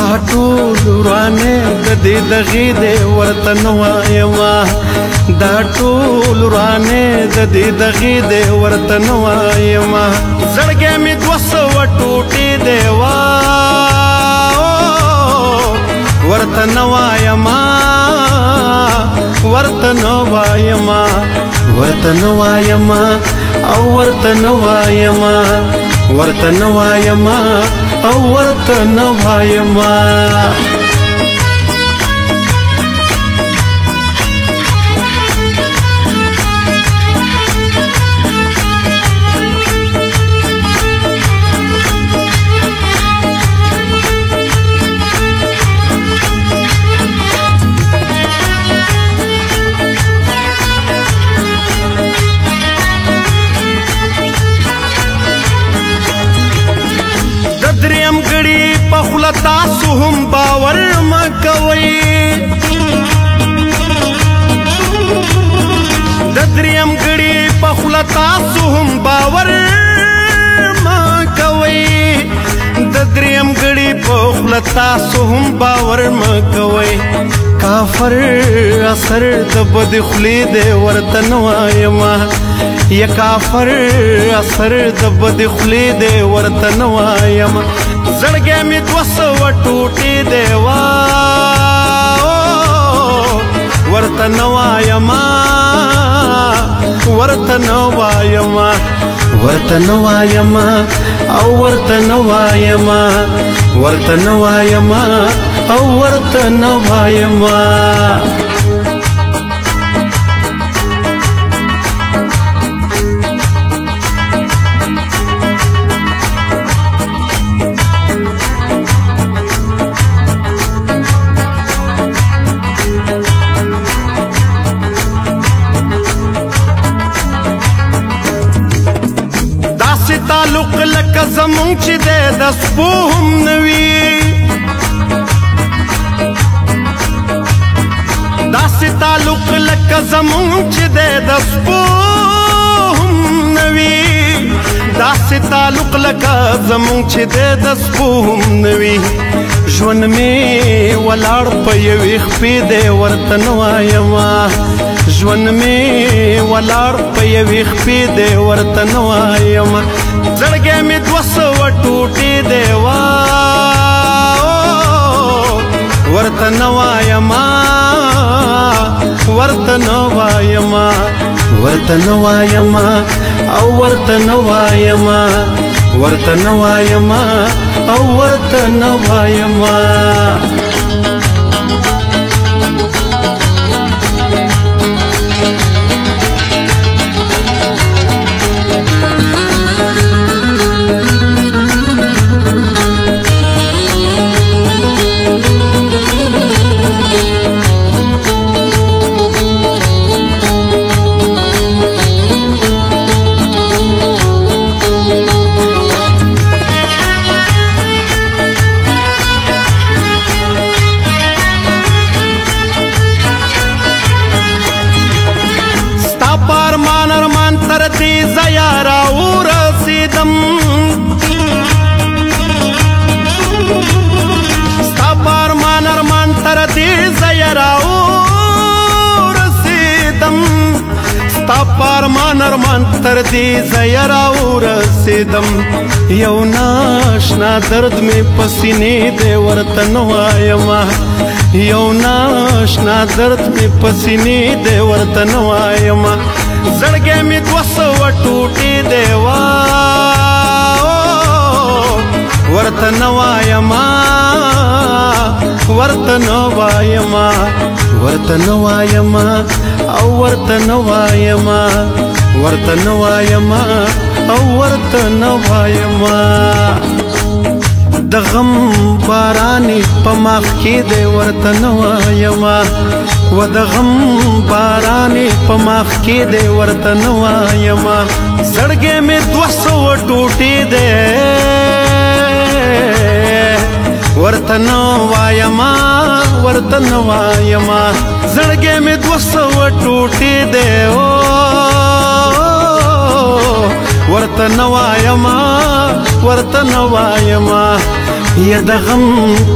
دا ټول ورانه د دې دغې د ورته نه وایما دا ټول ورانه د دې دغې د ورته نه وایما زړګی مې دوه سوه ټوټې دی ورته نه وایما ورته نه وایما ورته نه وایما او ورته نه وایما ورته نه وایما او ورته نه وایما تاسو هم باور مکوئ د دریم ګړي په خوله تاسو هم باور مکوئ د دریم ګړي په خوله تاسو هم باور مکوئ کافر اثر د بدې خولې دی ورته نه وایما یا کافر اثر د بدې خولې دی ورته نه وایما زړګی مې دوه سوه ټوټې دی ورته نه وایما ورته نه وایما ورته نه وایما او ورته نه وایما ورته نه وایما او ورته نه وایما تعلق لکه زمونږ چې دی د سپو هم نه وي داسې تعلق لکه زمونږ چې دی د سپو هم نه وي داسې تعلق لکه زمونږ چې دی د سپو هم نه وي ژوند مې ولاړ په یوې خپې دی ورته نه وایما ژوند مې ولاړ په یوې خپې دی ورته نه وایما زړګی مې دوه سوه ټوټې دی ورته نه وایما ورته نه وایما ورته نه وایما او ورته نه وایما ورته نه وایما او ورته نه وایما زیارا ورسیدم ستا پارمان ارمان تر دې زیارا ورسیدم ستا پارمان ارمان تر دې زیارا ورسیدم یو ناشنا درد مې په سینې دی ورته نه وایما یو ناشنا درد مې په سینې دی ورته نه وایما زړګی مې دوه سوه ټوټې دی ورته نه وایما ورته نه وایما ورته نه وایما او ورته نه وایما ورته نه وایما او ورته نه وایما د غم بارانې په مخ کې دی ورته نه وایما و د غم بارانې په مخ کې دی ورته نه وایما زړګی مې دوه سوه ټوټې دی ورته نه وایما ورته نه وایما زړګی مې دوه سوه ټوټې دی ورته نه وایما ورته نه وایما یا د غم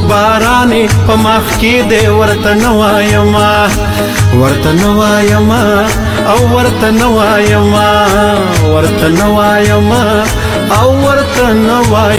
بارانې په مخ کې دی ورته نه وایما ورته نه وایما او ورته نه وایما ورته نه وایما او ورته نه وایما